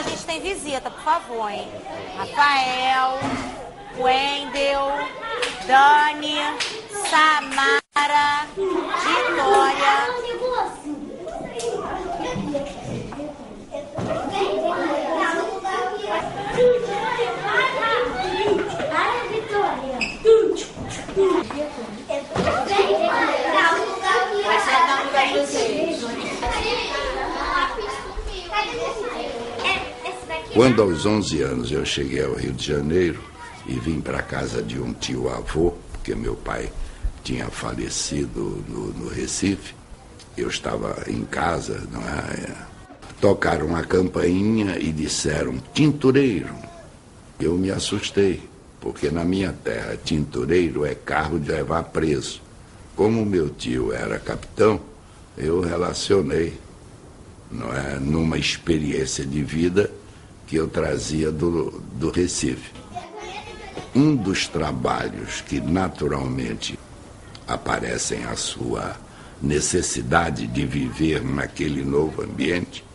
gente tem visita, por favor, hein? Rafael, Wendel, Dani, Samara, Vitória. Quando aos 11 anos eu cheguei ao Rio de Janeiro e vim para a casa de um tio-avô, porque meu pai tinha falecido no Recife, eu estava em casa, não é? Tocaram a campainha e disseram tintureiro. Eu me assustei, porque na minha terra tintureiro é cargo de levar preso. Como meu tio era capitão, eu relacionei, não é, numa experiência de vida que eu trazia do Recife. Um dos trabalhos que naturalmente aparecem a sua necessidade de viver naquele novo ambiente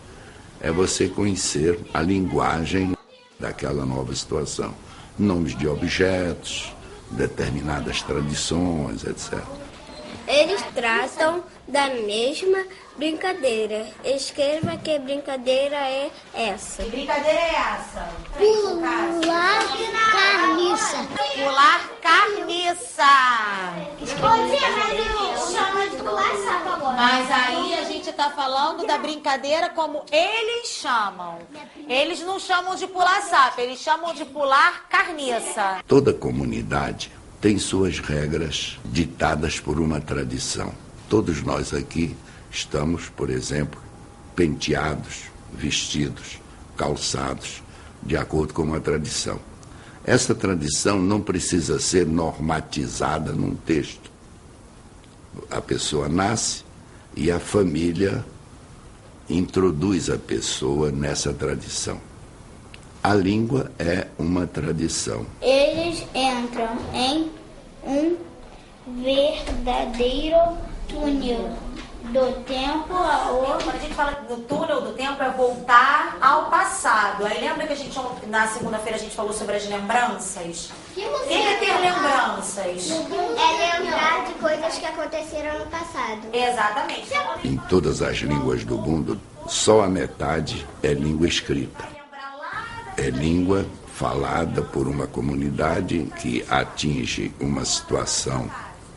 é você conhecer a linguagem daquela nova situação. Nomes de objetos, determinadas tradições, etc. Eles tratam da mesma brincadeira. Escreva que brincadeira é essa. Que brincadeira é essa? Pular carniça. Pular carniça. Chama de pular saco agora. Mas aí a gente está falando da brincadeira como eles chamam. Eles não chamam de pular sapo, eles chamam de pular carniça. Toda comunidade tem suas regras ditadas por uma tradição. Todos nós aqui estamos, por exemplo, penteados, vestidos, calçados, de acordo com uma tradição. Essa tradição não precisa ser normatizada num texto. A pessoa nasce e a família introduz a pessoa nessa tradição. A língua é uma tradição. Eles entram em um verdadeiro túnel do tempo ao... Quando a gente fala do túnel do tempo, é voltar ao passado. Aí lembra que na segunda-feira a gente falou sobre as lembranças? O que é ter lembranças? É lembrar de coisas que aconteceram no passado. Exatamente. Em todas as línguas do mundo, só a metade é língua escrita. É língua falada por uma comunidade que atinge uma situação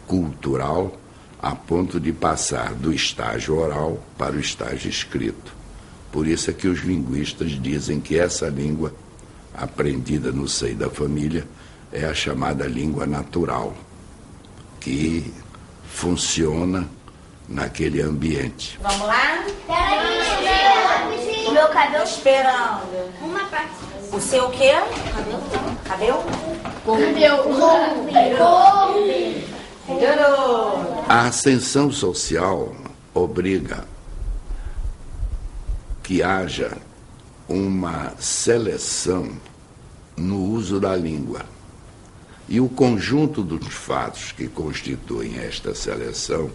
cultural a ponto de passar do estágio oral para o estágio escrito. Por isso é que os linguistas dizem que essa língua, aprendida no seio da família, é a chamada língua natural, que funciona naquele ambiente. Vamos lá? O meu cabelo Esperando. uma parte. O seu quê? Cabelo? Melhorou. A ascensão social obriga que haja uma seleção no uso da língua. E o conjunto dos fatos que constituem esta seleção,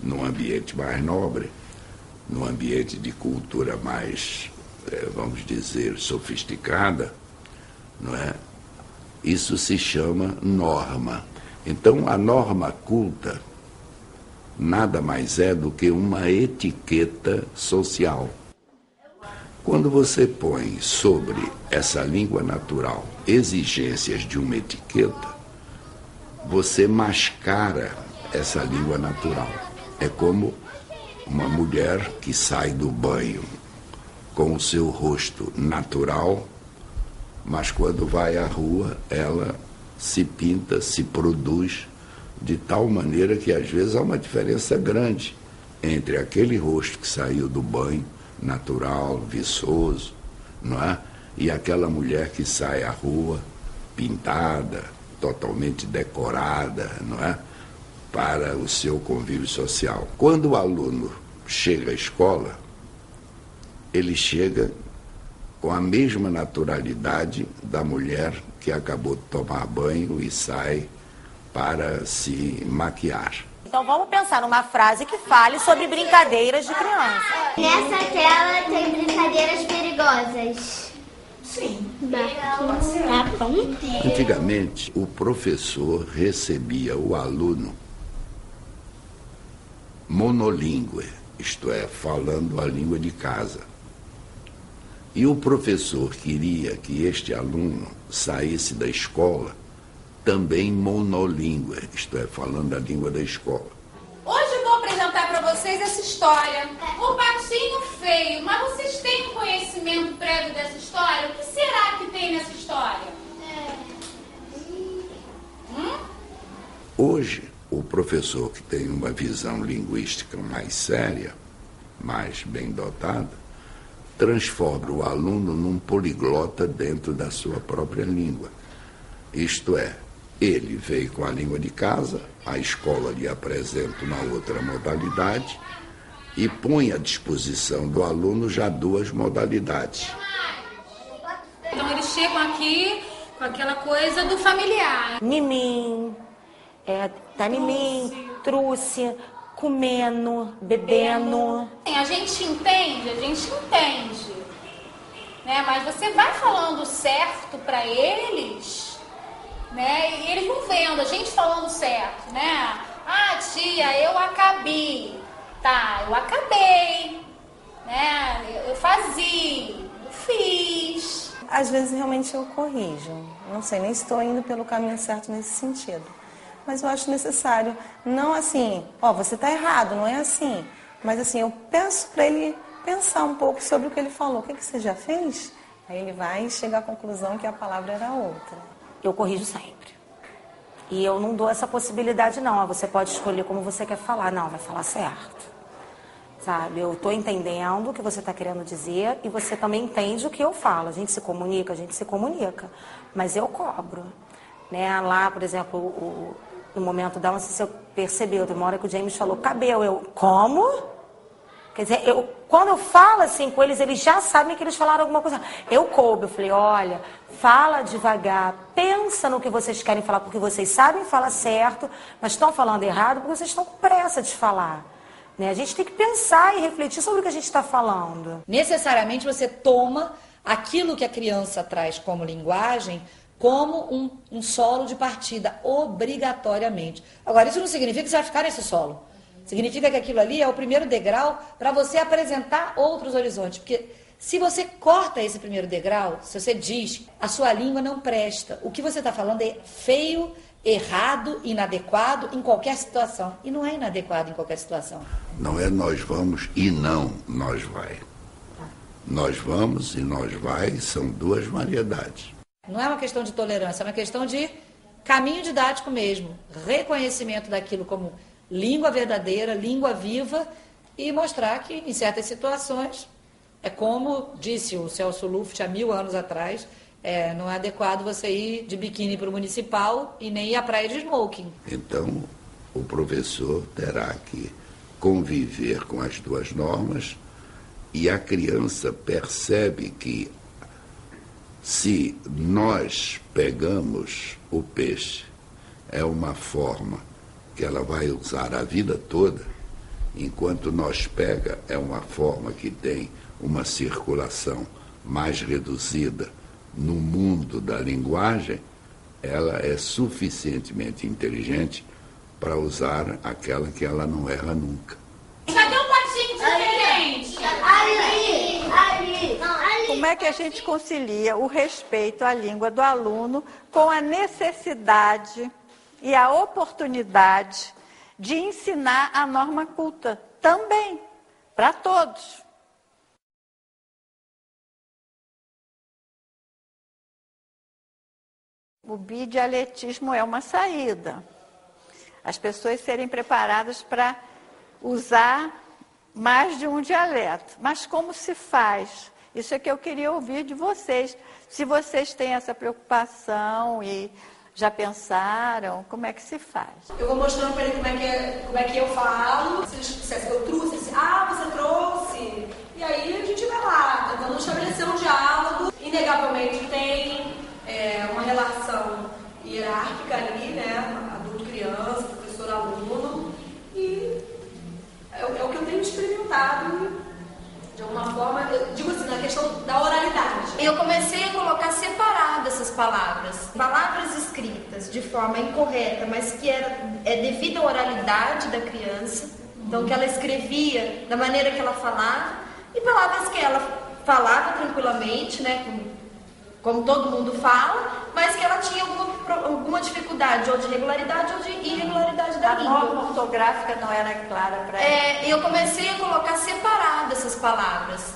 num ambiente mais nobre, num ambiente de cultura mais, vamos dizer, sofisticada, não é? Isso se chama norma. Então, a norma culta nada mais é do que uma etiqueta social. Quando você põe sobre essa língua natural exigências de uma etiqueta, você mascara essa língua natural. É como uma mulher que sai do banho com o seu rosto natural, mas quando vai à rua, ela se pinta, se produz de tal maneira que às vezes há uma diferença grande entre aquele rosto que saiu do banho natural, viçoso, não é? E aquela mulher que sai à rua pintada, totalmente decorada, não é? Para o seu convívio social. Quando o aluno chega à escola, ele chega com a mesma naturalidade da mulher que acabou de tomar banho e sai para se maquiar. Então vamos pensar numa frase que fale sobre brincadeiras de criança. Nessa tela tem brincadeiras perigosas. Sim. Antigamente, o professor recebia o aluno monolíngue, isto é, falando a língua de casa. E o professor queria que este aluno saísse da escola também monolíngue, isto é, falando a língua da escola. Hoje eu vou apresentar para vocês essa história. O Patinho Feio. Mas vocês têm conhecimento prévio dessa história? O que será que tem nessa história? Hoje, o professor que tem uma visão linguística mais séria, mais bem dotada, transforma o aluno num poliglota dentro da sua própria língua. Isto é, ele veio com a língua de casa, a escola lhe apresenta uma outra modalidade e põe à disposição do aluno já duas modalidades. Então eles chegam aqui com aquela coisa do familiar. Mimim, tanimim, truce, comendo, bebendo. A gente entende, né? Mas você vai falando certo para eles, né? E eles não vendo a gente falando certo, né? Ah, tia, eu acabei. Tá, eu acabei, né? Eu fazia, eu fiz. Às vezes realmente eu corrijo. Não sei nem se estou indo pelo caminho certo nesse sentido. Mas eu acho necessário, não assim, você está errado, não é assim. Mas assim, eu peço para ele pensar um pouco sobre o que ele falou. O que você já fez? Aí ele vai chegar à conclusão que a palavra era outra. Eu corrijo sempre. E eu não dou essa possibilidade, não. Você pode escolher como você quer falar. Não, vai falar certo. Sabe? Eu estou entendendo o que você está querendo dizer e você também entende o que eu falo. A gente se comunica. Mas eu cobro. Né? Lá, por exemplo, no momento da, não sei se eu percebeu, tem uma hora que o James falou, cabelo. Eu, como? Quer dizer, quando eu falo assim com eles, eles já sabem que eles falaram alguma coisa. Eu coube, eu falei, olha, fala devagar, pensa no que vocês querem falar, porque vocês sabem falar certo, mas estão falando errado porque vocês estão com pressa de falar. Né? A gente tem que pensar e refletir sobre o que a gente está falando. Necessariamente você toma aquilo que a criança traz como linguagem como um solo de partida, obrigatoriamente. Agora, isso não significa que você vai ficar nesse solo. Significa que aquilo ali é o primeiro degrau para você apresentar outros horizontes. Porque se você corta esse primeiro degrau, se você diz, a sua língua não presta. O que você está falando é feio, errado, inadequado em qualquer situação. E não é inadequado em qualquer situação. Não é nós vamos e não nós vai. Nós vamos e nós vai são duas variedades. Não é uma questão de tolerância, é uma questão de caminho didático mesmo. Reconhecimento daquilo como língua verdadeira, língua viva e mostrar que em certas situações, é como disse o Celso Luft há 1000 anos atrás, não é adequado você ir de biquíni para o municipal e nem ir à praia de smoking. Então, o professor terá que conviver com as duas normas e a criança percebe que se nós pegamos o peixe, é uma forma que ela vai usar a vida toda, enquanto nós pega é uma forma que tem uma circulação mais reduzida no mundo da linguagem, ela é suficientemente inteligente para usar aquela que ela não erra nunca. Cadê o patinho diferente? Ali. Como é que a gente concilia o respeito à língua do aluno com a necessidade e a oportunidade de ensinar a norma culta também, para todos? O bidialetismo é uma saída. As pessoas serem preparadas para usar mais de um dialeto. Mas como se faz? Isso é que eu queria ouvir de vocês. Se vocês têm essa preocupação e já pensaram, como é que se faz? Eu vou mostrando para ele como é que eu falo. Se eles dissessem, eu trouxe, assim, você trouxe. E aí a gente vai lá, tentando estabelecer um diálogo. Inegavelmente tem uma relação hierárquica ali, né? Adulto-criança, professor-aluno. E é o que eu tenho experimentado, de alguma forma, eu digo assim, na questão da oralidade. eu comecei a colocar separadas essas palavras. Palavras escritas de forma incorreta, mas que é devido à oralidade da criança. Então, que ela escrevia da maneira que ela falava. E palavras que ela falava tranquilamente, né, como todo mundo fala, mas que ela tinha alguma dificuldade, ou de regularidade ou de irregularidade da língua. A norma ortográfica não era clara para ela. Eu comecei a colocar separadas essas palavras.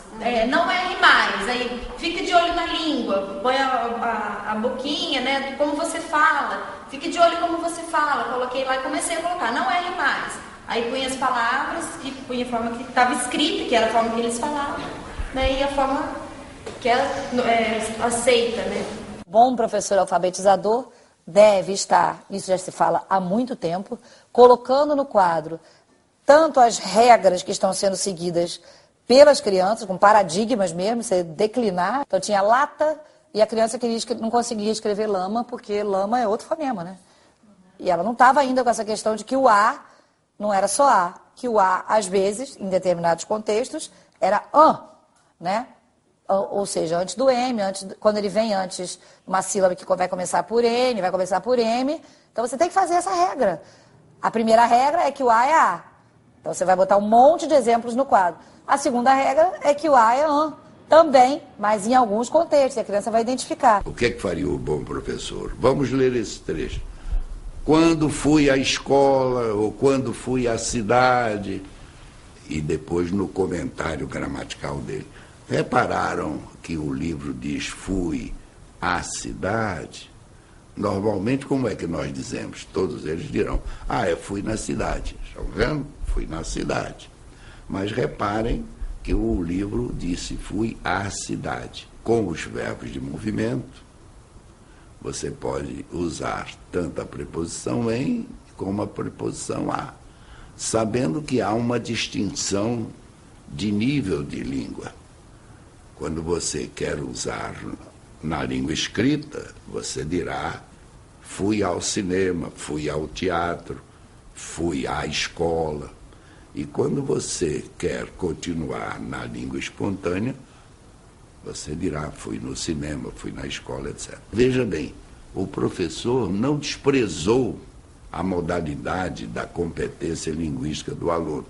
Não erre mais, aí fique de olho na língua, põe a boquinha, né, como você fala, fique de olho como você fala. Coloquei lá e comecei a colocar, não erre mais. Aí punha as palavras e punha a forma que estava escrita, que era a forma que eles falavam, né, e a forma que é aceita, né? Bom professor alfabetizador deve estar, isso já se fala há muito tempo, colocando no quadro tanto as regras que estão sendo seguidas pelas crianças, com paradigmas mesmo, você declinar. Então tinha lata e a criança não conseguia escrever lama, porque lama é outro fonema, né? E ela não estava ainda com essa questão de que o A não era só A, que o A, às vezes, em determinados contextos, era an, né? Ou seja, antes do M, quando ele vem antes, uma sílaba que vai começar por N, vai começar por M. Então você tem que fazer essa regra. A primeira regra é que o A é A. Então você vai botar um monte de exemplos no quadro. A segunda regra é que o A é AN também, mas em alguns contextos, a criança vai identificar. O que é que faria o bom professor? Vamos ler esse trecho. Quando fui à escola, ou quando fui à cidade, e depois no comentário gramatical dele. Repararam que o livro diz fui à cidade? Normalmente, como é que nós dizemos? Todos eles dirão, eu fui na cidade. Estão vendo? Fui na cidade. Mas reparem que o livro disse fui à cidade. Com os verbos de movimento, você pode usar tanto a preposição em como a preposição a, sabendo que há uma distinção de nível de língua. Quando você quer usar na língua escrita, você dirá fui ao cinema, fui ao teatro, fui à escola. E quando você quer continuar na língua espontânea, você dirá fui no cinema, fui na escola, etc. Veja bem, o professor não desprezou a modalidade da competência linguística do aluno,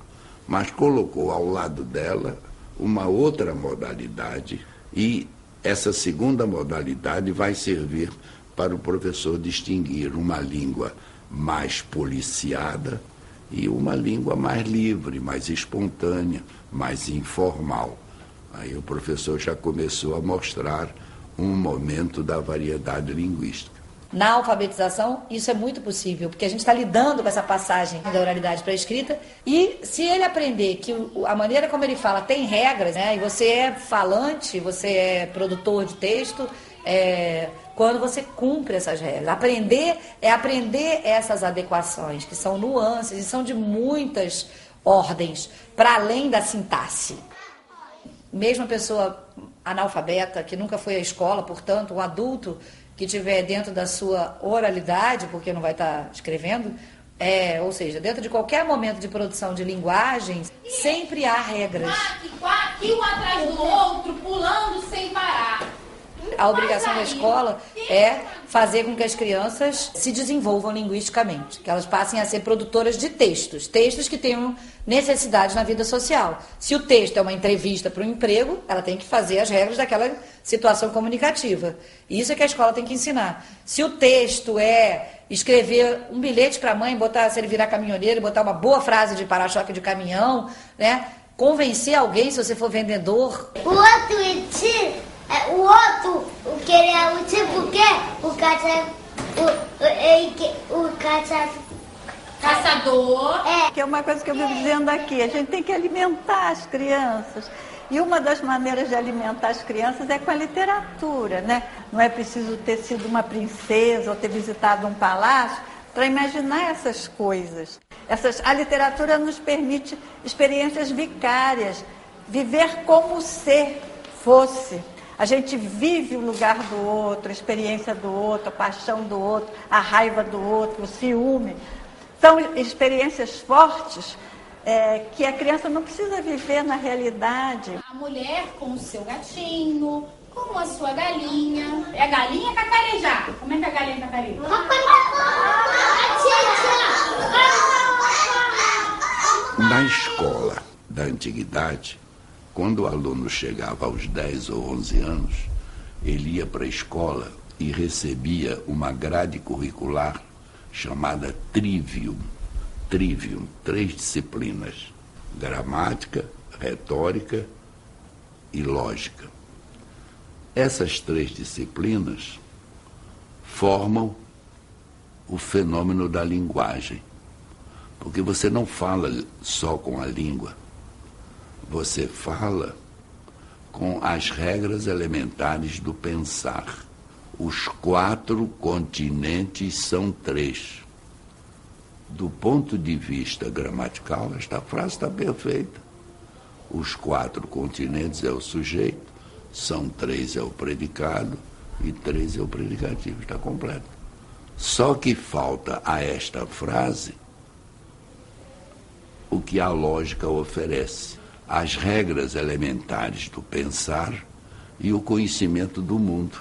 mas colocou ao lado dela uma outra modalidade, e essa segunda modalidade vai servir para o professor distinguir uma língua mais policiada e uma língua mais livre, mais espontânea, mais informal. Aí o professor já começou a mostrar um momento da variedade linguística. Na alfabetização, isso é muito possível, porque a gente está lidando com essa passagem da oralidade para a escrita, e se ele aprender que a maneira como ele fala tem regras, né, e você é falante, você é produtor de texto, quando você cumpre essas regras. Aprender essas adequações, que são nuances e são de muitas ordens, para além da sintaxe. Mesmo a pessoa analfabeta, que nunca foi à escola, portanto, um adulto que estiver dentro da sua oralidade, porque não vai estar escrevendo, ou seja, dentro de qualquer momento de produção de linguagem, sempre há regras. Aqui um atrás do outro, pulando sem parar. A obrigação da escola é fazer com que as crianças se desenvolvam linguisticamente, que elas passem a ser produtoras de textos que tenham necessidade na vida social. Se o texto é uma entrevista para um emprego, ela tem que fazer as regras daquela situação comunicativa. Isso é que a escola tem que ensinar. Se o texto é escrever um bilhete para a mãe, se ele virar caminhoneiro, botar uma boa frase de para-choque de caminhão, né? Convencer alguém, se você for vendedor. O outro, querer o tipo que Caçador. Que é uma coisa que eu vivo dizendo aqui, a gente tem que alimentar as crianças. E uma das maneiras de alimentar as crianças é com a literatura, né? Não é preciso ter sido uma princesa ou ter visitado um palácio para imaginar essas coisas. A literatura nos permite experiências vicárias, viver como se fosse. A gente vive o lugar do outro, a experiência do outro, a paixão do outro, a raiva do outro, o ciúme. São experiências fortes que a criança não precisa viver na realidade. A mulher com o seu gatinho, com a sua galinha. É galinha cacarejar. Como é que a galinha cacareja? Na escola da antiguidade, quando o aluno chegava aos 10 ou 11 anos, ele ia para a escola e recebia uma grade curricular chamada Trivium. Trivium, 3 disciplinas: gramática, retórica e lógica. Essas 3 disciplinas formam o fenômeno da linguagem, porque você não fala só com a língua, você fala com as regras elementares do pensar. Os 4 continentes são 3. Do ponto de vista gramatical, esta frase está perfeita. Os 4 continentes é o sujeito, são 3 é o predicado e 3 é o predicativo. Está completo. Só que falta a esta frase o que a lógica oferece: as regras elementares do pensar e o conhecimento do mundo.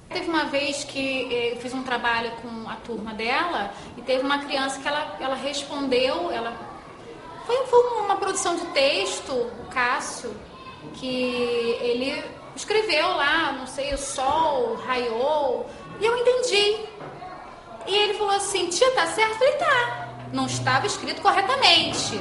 Teve uma vez que eu fiz um trabalho com a turma dela e teve uma criança que ela respondeu, foi uma produção de texto, o Cássio, que ele escreveu lá, não sei, o sol raiou, e eu entendi. E ele falou assim: tia, tá certo? Eu falei: tá. Não estava escrito corretamente.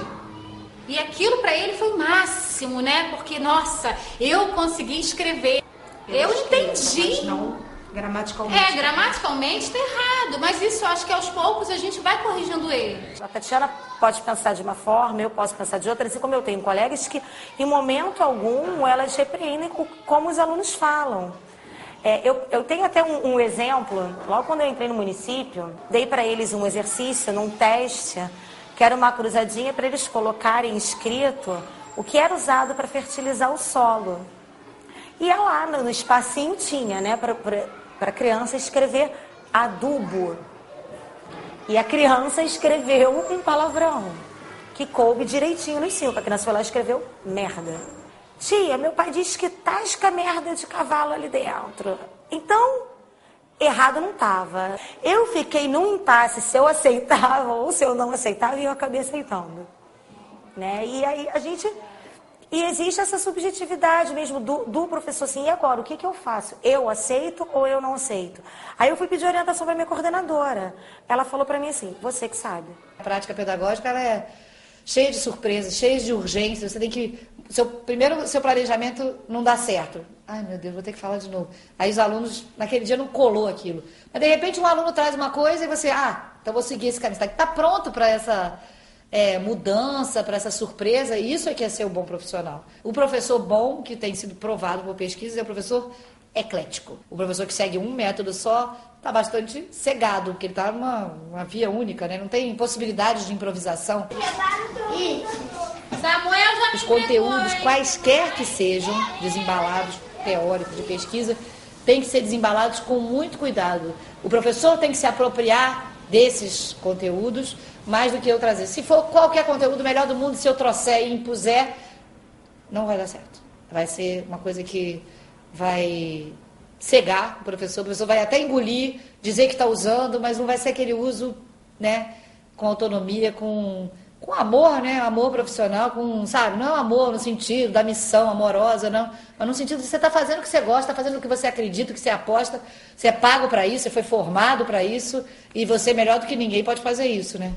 E aquilo para ele foi o máximo, né? Porque, nossa, eu consegui escrever. Eu entendi. Não, gramaticalmente. Gramaticalmente tá errado. Mas isso, eu acho que aos poucos a gente vai corrigindo ele. A Tatiana pode pensar de uma forma, eu posso pensar de outra, assim como eu tenho colegas que, em momento algum, elas repreendem como os alunos falam. Eu tenho até um exemplo. Logo quando eu entrei no município, dei para eles um exercício, num teste, que era uma cruzadinha para eles colocarem escrito o que era usado para fertilizar o solo. E lá no espacinho tinha, né, para a criança escrever adubo. E a criança escreveu um palavrão, que coube direitinho nos 5. A criança foi lá e escreveu merda. Tia, meu pai disse que tasca merda de cavalo ali dentro. Então, errado não estava. Eu fiquei num impasse se eu aceitava ou se eu não aceitava, e eu acabei aceitando. Né? E aí E existe essa subjetividade mesmo do professor, assim, e agora, o que eu faço? Eu aceito ou eu não aceito? Aí eu fui pedir orientação para minha coordenadora. Ela falou para mim assim: você que sabe. A prática pedagógica, ela é cheia de surpresas, cheia de urgências. Você tem que... Primeiro, seu planejamento não dá certo. Ai, meu Deus, vou ter que falar de novo. Aí os alunos, naquele dia, não colou aquilo. Mas, de repente, um aluno traz uma coisa e você... então vou seguir esse caminho. Você está pronto para essa mudança, para essa surpresa. Isso é que é ser um bom profissional. O professor bom, que tem sido provado por pesquisas, é o professor eclético. O professor que segue um método só está bastante cegado, porque ele está numa via única, né? Não tem possibilidade de improvisação. Os conteúdos, quaisquer que sejam, desembalados, teóricos, de pesquisa, têm que ser desembalados com muito cuidado. O professor tem que se apropriar desses conteúdos mais do que eu trazer. Se for qualquer conteúdo melhor do mundo, se eu trouxer e impuser, não vai dar certo. Vai ser uma coisa que vai cegar o professor vai até engolir, dizer que está usando, mas não vai ser aquele uso, né, com autonomia, com amor, né, amor profissional, sabe, não amor no sentido da missão amorosa, não, mas no sentido de você está fazendo o que você gosta, está fazendo o que você acredita, o que você aposta, você é pago para isso, você foi formado para isso, e você melhor do que ninguém pode fazer isso, né.